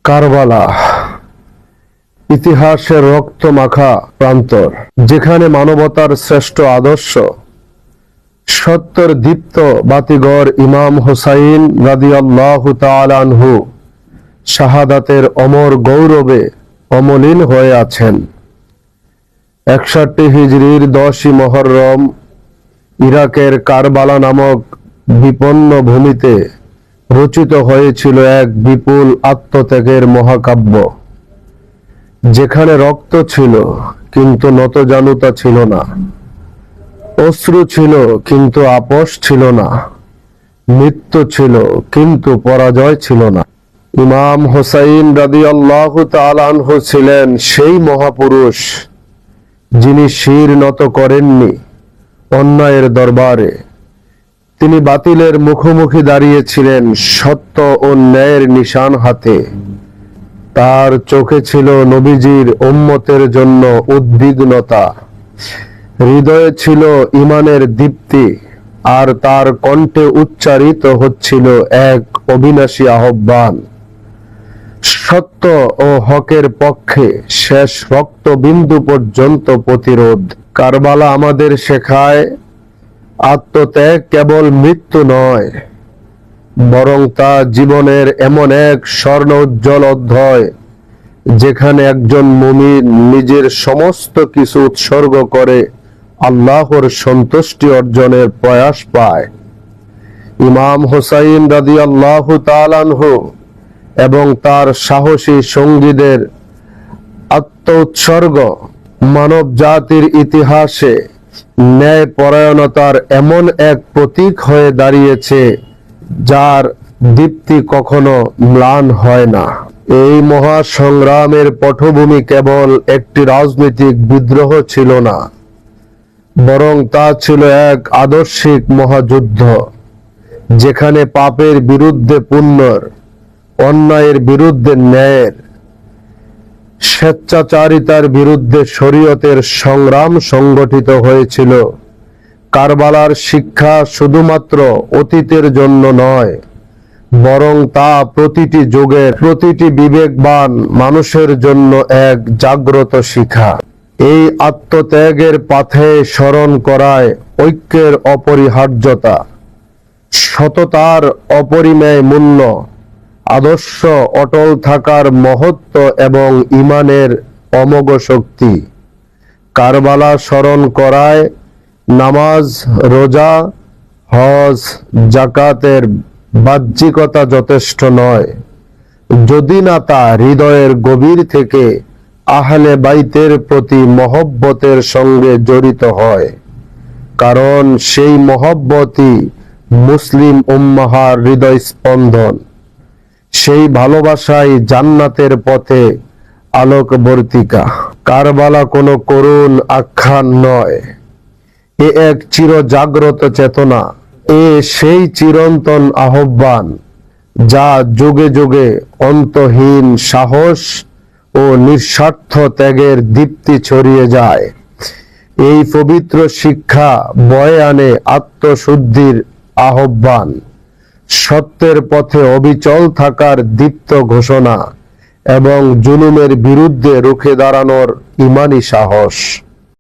কারবালা ইতিহাসের রক্তমাখা প্রান্তর, যেখানে মানবতার শ্রেষ্ঠ আদর্শ সত্যের দীপ্ত বাতিঘর ইমাম হুসাইন রাদিয়াল্লাহু তাআলা আনহু শাহাদাতের অমর গৌরবে অমলিন হয়ে আছেন। 61 হিজরির 10ই মুহররম ইরাকের কারবালা নামক বিপন্ন ভূমিতে রচিত হয়েছিল এক বিপুল আত্মত্যাগের মহাকাব্য, যেখানে রক্ত ছিল কিন্তু নতজানুতা ছিল না, অশ্রু ছিল কিন্তু আপোষ ছিল না, মৃত্যু ছিল কিন্তু পরাজয় ছিল না। ইমাম হুসাইন রাদিয়াল্লাহু তাআলা আনহু ছিলেন সেই মহাপুরুষ যিনি শির নত করেননি অন্যায়ের দরবারে। তিনি বাতিলের মুখোমুখি দাঁড়িয়েছিলেন সত্য ও ন্যায়ের নিশান হাতে। তার চোখে ছিল নবীজির উম্মতের জন্য উদ্বিগ্নতা, হৃদয়ে ছিল ঈমানের দীপ্তি, আর তার কণ্ঠে উচ্চারিত হচ্ছিল এক অবিনাশী আহ্বান, সত্য ও হকের পক্ষে শেষ রক্তবিন্দু পর্যন্ত প্রতিরোধ। কারবালা আমাদের শেখায় আত্মত্যাগ কেবল মৃত্যু নয়, বরং তা জীবনের এমন এক স্বর্ণ উজ্জ্বল অধ্যায় যেখানে একজন মুমিন নিজের সমস্ত কিছু উৎসর্গ করে আল্লাহর সন্তুষ্টি অর্জনের প্রয়াস পায়। ইমাম হুসাইন রাদিয়াল্লাহু তাআলা আনহু এবং তার সাহসী সঙ্গীদের আত্মোৎসর্গ মানব জাতির ইতিহাসে ন্যায় পরায়ণতার এমন এক প্রতীক হয়ে দাঁড়িয়েছে যার দীপ্তি কখনো ম্লান হয় না। এই মহা সংগ্রামের পটভূমি কেবল একটি রাজনৈতিক বিদ্রোহ ছিল না, বরং তা ছিল এক আদর্শিক মহাযুদ্ধ, যেখানে পাপের বিরুদ্ধে পুণ্যের, অন্যায়ের বিরুদ্ধে ন্যায়ের, স্বেচ্ছাচারিতার বিরুদ্ধে শরীয়তের সংগ্রাম সংগঠিত হয়েছিল। কারবালার শিক্ষা শুধুমাত্র অতীতের জন্য নয়, বরং তা প্রতিটি যুগের প্রতিটি বিবেকবান মানুষের জন্য এক জাগ্রত শিক্ষা। এই আত্মত্যাগের পথে স্মরণ করায় ঐক্যের অপরিহার্যতা, সততার অপরিমেয় মূল্য, আদর্শ অটল থাকার মহত্ব এবং ঈমানের অমোঘ শক্তি। কারবালা স্মরণ করায় নামাজ, রোজা, হজ, যাকাতের বাহ্যিকতা যথেষ্ট নয়, যদি না তা হৃদয়ের গভীর থেকে আহলে বাইতের প্রতি মহব্বতের সঙ্গে জড়িত হয়, কারণ সেই মহব্বতই মুসলিম উম্মাহর হৃদয় স্পন্দন। সেই ভালোবাসাই জান্নাতের পথে আলোকবর্তিকা। কারবালা কোনো করুণ আখ্যান নয়, এ এক চিরজাগ্রত চেতনা, এ সেই চিরন্তন আহ্বান যা যুগে যুগে অন্তহীন সাহস ও নিঃস্বার্থ ত্যাগের দীপ্তি ছড়িয়ে যায়। এই পবিত্র শিক্ষা বয়ে আনে আত্মশুদ্ধির আহ্বান, সত্যের পথে অবিচল থাকার দীপ্ত ঘোষণা এবং জুলুমের বিরুদ্ধে রুখে দাঁড়ানোর ঈমানী সাহস।